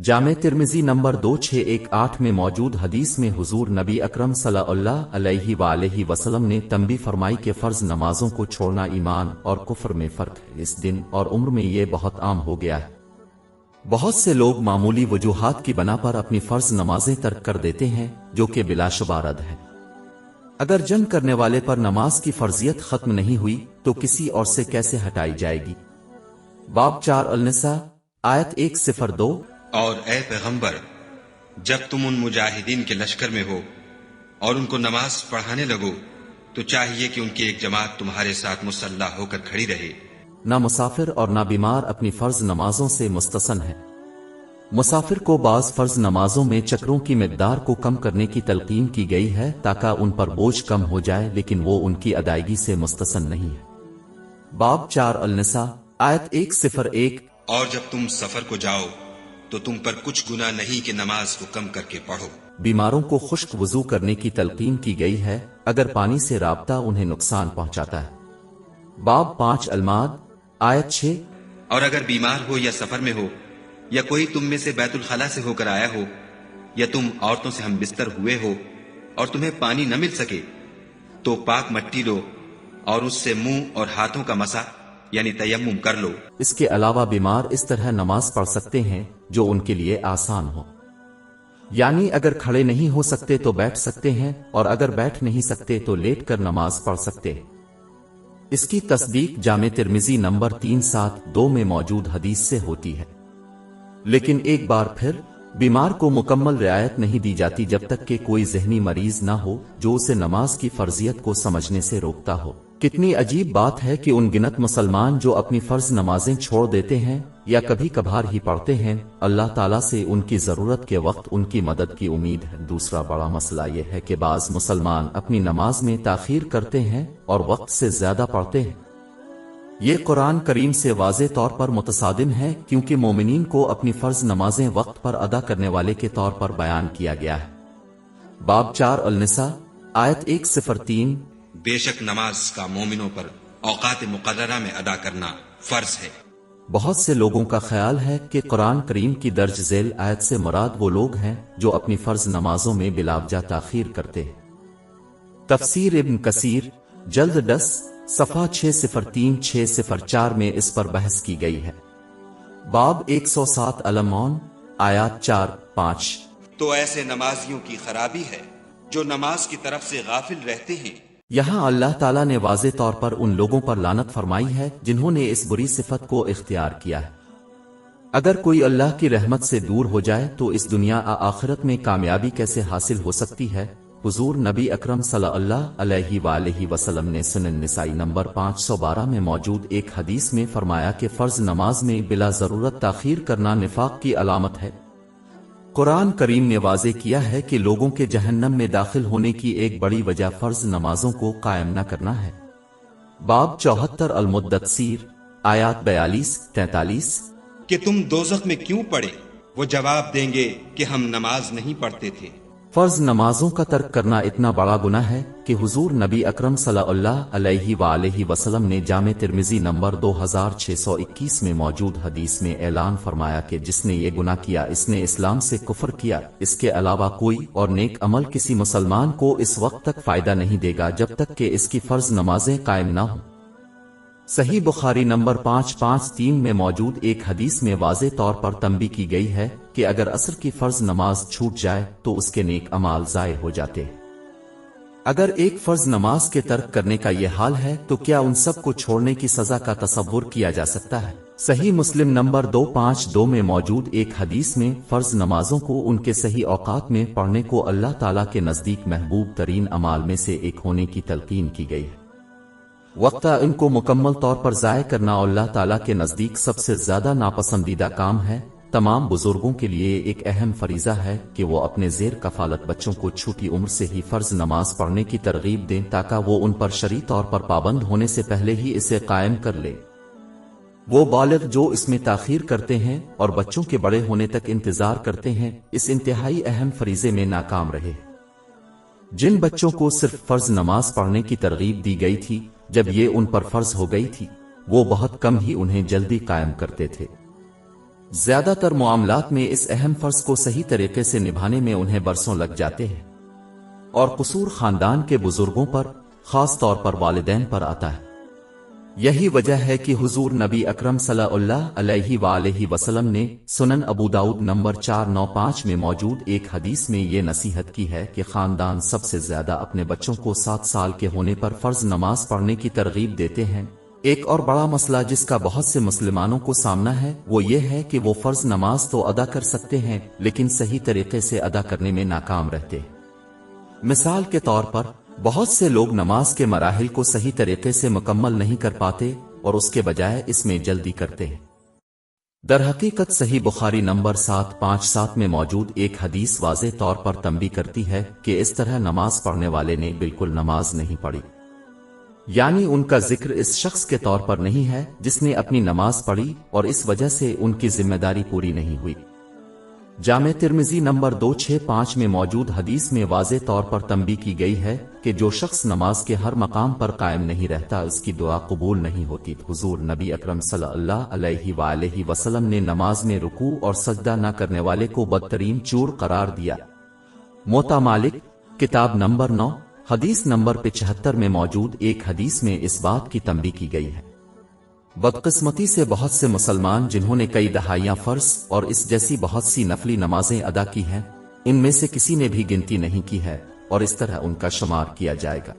जामे तिर्मिज़ी नंबर 2618 में मौजूद हदीस में हुजूर नबी अकरम सल्लल्लाहु अलैहि वसल्लम ने तंबी फरमाई कि फ़र्ज़ नमाजों को छोड़ना ईमान और कुफ्र में फ़र्क है। इस दिन और उम्र में ये बहुत आम हो गया है। बहुत से लोग मामूली वजूहात की बना पर अपनी फ़र्ज़ नमाजें तर्क कर देते हैं, जो कि बिलाशुबा रद्द है। अगर जंग करने वाले पर नमाज की फर्जियत खत्म नहीं हुई तो किसी और से कैसे हटाई जाएगी। बाब 4 अल-निसा आयत 102। और ए पैगंबर, जब तुम उन मुजाहिदीन के लश्कर में हो और उनको नमाज पढ़ाने लगो तो चाहिए कि उनकी एक जमात तुम्हारे साथ मुसल्ला होकर खड़ी रहे। ना मुसाफिर और ना बीमार अपनी फर्ज नमाजों से मुस्तसन है। मुसाफिर को बाज फर्ज नमाजों में चक्रों की मिकदार को कम करने की तलकीन की गई है ताकि उन पर बोझ कम हो जाए, लेकिन वो उनकी अदायगी से मुस्तसन नहीं है। बाब 4 अल-निसा आयत 101। और जब तुम सफर को जाओ तो तुम पर कुछ गुनाह नहीं कि नमाज को कम करके पढ़ो। बीमारों को खुश्क वजू करने की तलकीन की गई है अगर पानी से राबता उन्हें नुकसान पहुंचाता है। बाब 5 अल-माद आयत 6। और अगर बीमार हो या सफर में हो या कोई तुम में से बैतुल खला से होकर आया हो या तुम औरतों से हम बिस्तर हुए हो और तुम्हें पानी न मिल सके तो पाक मट्टी लो और उससे मुंह और हाथों का मसा यानी तयम्मुम कर लो। इसके अलावा बीमार इस तरह नमाज पढ़ सकते हैं जो उनके लिए आसान हो, यानी अगर खड़े नहीं हो सकते तो बैठ सकते हैं और अगर बैठ नहीं सकते तो लेट कर नमाज पढ़ सकते हैं। इसकी तस्दीक जामे तिर्मिज़ी नंबर 372 में मौजूद हदीस से होती है। लेकिन एक बार फिर बीमार को मुकम्मल रियायत नहीं दी जाती जब तक कि कोई ज़हनी मरीज ना हो जो उसे नमाज की फर्जियत को समझने से रोकता हो। कितनी अजीब बात है कि उन गिनत मुसलमान जो अपनी फर्ज नमाजें छोड़ देते हैं या कभी कभार ही पढ़ते हैं, अल्लाह ताला से उनकी जरूरत के वक्त उनकी मदद की उम्मीद है। दूसरा बड़ा मसला यह है कि बाज मुसलमान अपनी नमाज में ताखीर करते हैं और वक्त से ज्यादा पढ़ते हैं। ये कुरान करीम से वाज़े तौर पर मुतसादिम है, क्योंकि मोमिनीन को अपनी फर्ज नमाजें वक्त पर अदा करने वाले के तौर पर बयान किया गया है। बाब 4 अल-निसा आयत 103। बेशक नमाज का मोमिनों पर औकात मुकर्ररा में अदा करना फर्ज है। बहुत से लोगों का ख्याल है कि कुरान करीम की दर्ज झेल आयत से मुराद वो लोग हैं जो अपनी फर्ज नमाजों में बिलावजा ताखीर करते हैं। तफसीर इब्न कसीर जल्द 10 सफ़ा 603-604 में इस पर बहस की गई है। बाब 107 अल-मौन आयत 4-5। तो ऐसे नमाजियों की खराबी है जो नमाज की तरफ से गाफिल रहते हैं। यहाँ अल्लाह ताला ने वाज़े तौर पर उन लोगों पर लानत फरमाई है जिन्होंने इस बुरी सिफत को इख्तियार किया है। अगर कोई अल्लाह की रहमत से दूर हो जाए तो इस दुनिया आखिरत में कामयाबी कैसे हासिल हो सकती है। हुजूर नबी अकरम सल्लल्लाहु अलैहि वसल्लम ने सुनन निसाई नंबर 512 में मौजूद एक हदीस में फरमाया कि फर्ज नमाज में बिला जरूरत ताखीर करना निफाक की अलामत है। कुरान करीम ने वाज़े किया है कि लोगों के जहन्नम में दाखिल होने की एक बड़ी वजह फर्ज नमाजों को कायम न करना है। बाब 74 अल-मुद्दस्सीर आयत 42-43। कि तुम दोज़ख में क्यों पड़े, वो जवाब देंगे कि हम नमाज नहीं पढ़ते थे। फर्ज नमाजों का तर्क करना इतना बड़ा गुनाह है कि हुजूर नबी अकरम सल्लल्लाहु अलैहि वसल्लम ने जामे तिर्मिज़ी नंबर 2621 में मौजूद हदीस में ऐलान फरमाया कि जिसने ये गुनाह किया इसने इस्लाम से कुफ्र किया। इसके अलावा कोई और नेक अमल किसी मुसलमान को इस वक्त तक फायदा नहीं देगा जब तक कि इसकी फर्ज नमाजें कायम ना हो। सही बुखारी नंबर 553 में मौजूद एक हदीस में वाज़े तौर पर तंबी की गई है कि अगर असर की फर्ज नमाज छूट जाए तो उसके नेक अमाल ज़ाये हो जाते हैं। अगर एक फर्ज नमाज के तर्क करने का यह हाल है तो क्या उन सब को छोड़ने की सजा का तसव्वुर किया जा सकता है। सही मुस्लिम नंबर 252 में मौजूद एक हदीस में फर्ज नमाजों को उनके सही औकात में पढ़ने को अल्लाह ताला के नजदीक महबूब तरीन अमाल में से एक होने की तलकीन की गई है। वक्त इनको मुकम्मल तौर पर ज़ाय करना अल्लाह ताला के नज़दीक सबसे ज़्यादा नापसंदीदा काम है। तमाम बुजुर्गों के लिए एक अहम फरीज़ा है कि वो अपने ज़ेर कफालत बच्चों को छोटी उम्र से ही फ़र्ज नमाज पढ़ने की तरगीब दें ताकि वो उन पर शरई तौर पर पाबंद होने से पहले ही इसे कायम कर ले। वो बालिग जो इसमें ताखीर करते हैं और बच्चों के बड़े होने तक इंतजार करते हैं इस इंतहाई अहम फरीज़े में नाकाम रहे। जिन बच्चों को सिर्फ फर्ज नमाज पढ़ने की तरगीब दी गई थी, जब ये उन पर फर्ज हो गई थी वो बहुत कम ही उन्हें जल्दी कायम करते थे। زیادہ تر معاملات میں اس اہم فرض کو صحیح طریقے سے نبھانے میں انہیں برسوں لگ جاتے ہیں، اور قصور خاندان کے بزرگوں پر، خاص طور پر والدین پر آتا ہے۔ یہی وجہ ہے کہ حضور نبی اکرم صلی اللہ علیہ وآلہ وسلم نے سنن ابو داؤد نمبر 495 میں موجود ایک حدیث میں یہ نصیحت کی ہے کہ خاندان سب سے زیادہ اپنے بچوں کو 7 سال کے ہونے پر فرض نماز پڑھنے کی ترغیب دیتے ہیں۔ ایک اور بڑا مسئلہ جس کا بہت سے مسلمانوں کو سامنا ہے وہ یہ ہے کہ وہ فرض نماز تو ادا کر سکتے ہیں لیکن صحیح طریقے سے ادا کرنے میں ناکام رہتے ہیں۔ مثال کے طور پر بہت سے لوگ نماز کے مراحل کو صحیح طریقے سے مکمل نہیں کر پاتے اور اس کے بجائے اس میں جلدی کرتے ہیں۔ در حقیقت صحیح بخاری نمبر 757 میں موجود ایک حدیث واضح طور پر تنبیہ کرتی ہے کہ اس طرح نماز پڑھنے والے نے بالکل نماز نہیں پڑھی، یعنی ان کا ذکر اس شخص کے طور پر نہیں ہے جس نے اپنی نماز پڑھی اور اس وجہ سے ان کی ذمہ داری پوری نہیں ہوئی۔ جامع ترمذی نمبر 265 میں موجود حدیث میں واضح طور پر تنبیہ کی گئی ہے کہ جو شخص نماز کے ہر مقام پر قائم نہیں رہتا اس کی دعا قبول نہیں ہوتی۔ حضور نبی اکرم صلی اللہ علیہ وآلہ وسلم نے نماز میں رکوع اور سجدہ نہ کرنے والے کو بدترین چور قرار دیا۔ موطا مالک کتاب نمبر 9 حدیث نمبر 75 میں موجود ایک حدیث میں اس بات کی تنبیہ کی گئی ہے۔ بدقسمتی سے بہت سے مسلمان جنہوں نے کئی دہائیاں فرض اور اس جیسی بہت سی نفلی نمازیں ادا کی ہیں، ان میں سے کسی نے بھی گنتی نہیں کی ہے اور اس طرح ان کا شمار کیا جائے گا۔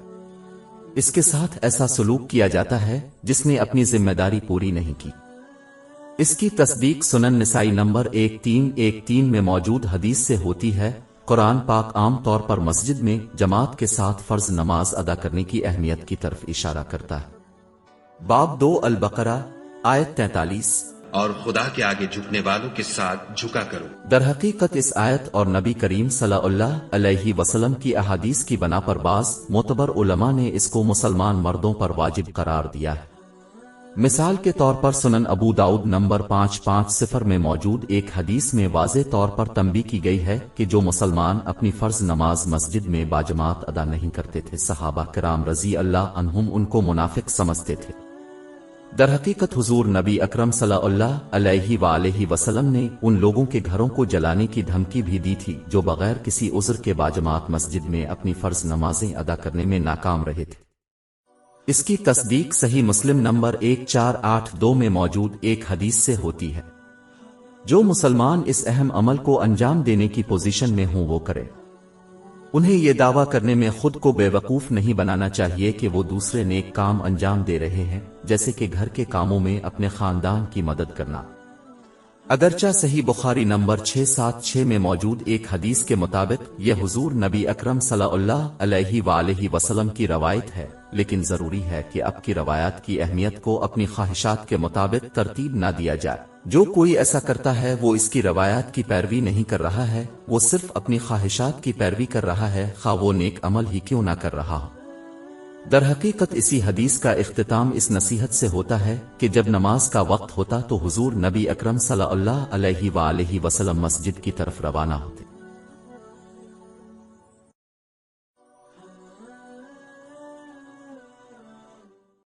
اس کے ساتھ ایسا سلوک کیا جاتا ہے جس نے اپنی ذمہ داری پوری نہیں کی۔ اس کی تصدیق سنن نسائی نمبر 1313 میں موجود حدیث سے ہوتی ہے۔ قرآن پاک عام طور پر مسجد میں جماعت کے ساتھ فرض نماز ادا کرنے کی اہمیت کی طرف اشارہ کرتا ہے۔ باب 2 البقرہ آیت 43 اور خدا کے آگے جھکنے والوں کے ساتھ جھکا کرو۔ در حقیقت اس آیت اور نبی کریم صلی اللہ علیہ وسلم کی احادیث کی بنا پر بعض معتبر علماء نے اس کو مسلمان مردوں پر واجب قرار دیا ہے۔ مثال کے طور پر سنن ابو داؤد نمبر 550 میں موجود ایک حدیث میں واضح طور پر تنبیہ کی گئی ہے کہ جو مسلمان اپنی فرض نماز مسجد میں باجماعت ادا نہیں کرتے تھے، صحابہ کرام رضی اللہ عنہم ان کو منافق سمجھتے تھے۔ در حقیقت حضور نبی اکرم صلی اللہ علیہ وآلہ وسلم نے ان لوگوں کے گھروں کو جلانے کی دھمکی بھی دی تھی جو بغیر کسی عذر کے باجماعت مسجد میں اپنی فرض نمازیں ادا کرنے میں ناکام رہے تھے۔ اس کی تصدیق صحیح مسلم نمبر 1482 میں موجود ایک حدیث سے ہوتی ہے۔ جو مسلمان اس اہم عمل کو انجام دینے کی پوزیشن میں ہوں وہ کرے۔ انہیں یہ دعویٰ کرنے میں خود کو بے وقوف نہیں بنانا چاہیے کہ وہ دوسرے نیک کام انجام دے رہے ہیں، جیسے کہ گھر کے کاموں میں اپنے خاندان کی مدد کرنا۔ اگرچہ صحیح بخاری نمبر 676 میں موجود ایک حدیث کے مطابق یہ حضور نبی اکرم صلی اللہ علیہ وآلہ وسلم کی روایت ہے، لیکن ضروری ہے کہ اب کی روایات کی اہمیت کو اپنی خواہشات کے مطابق ترتیب نہ دیا جائے۔ جو کوئی ایسا کرتا ہے وہ اس کی روایات کی پیروی نہیں کر رہا ہے، وہ صرف اپنی خواہشات کی پیروی کر رہا ہے، خواہ وہ نیک عمل ہی کیوں نہ کر رہا ہو۔ در حقیقت اسی حدیث کا اختتام اس نصیحت سے ہوتا ہے کہ جب نماز کا وقت ہوتا تو حضور نبی اکرم صلی اللہ علیہ وآلہ وسلم مسجد کی طرف روانہ ہوتے۔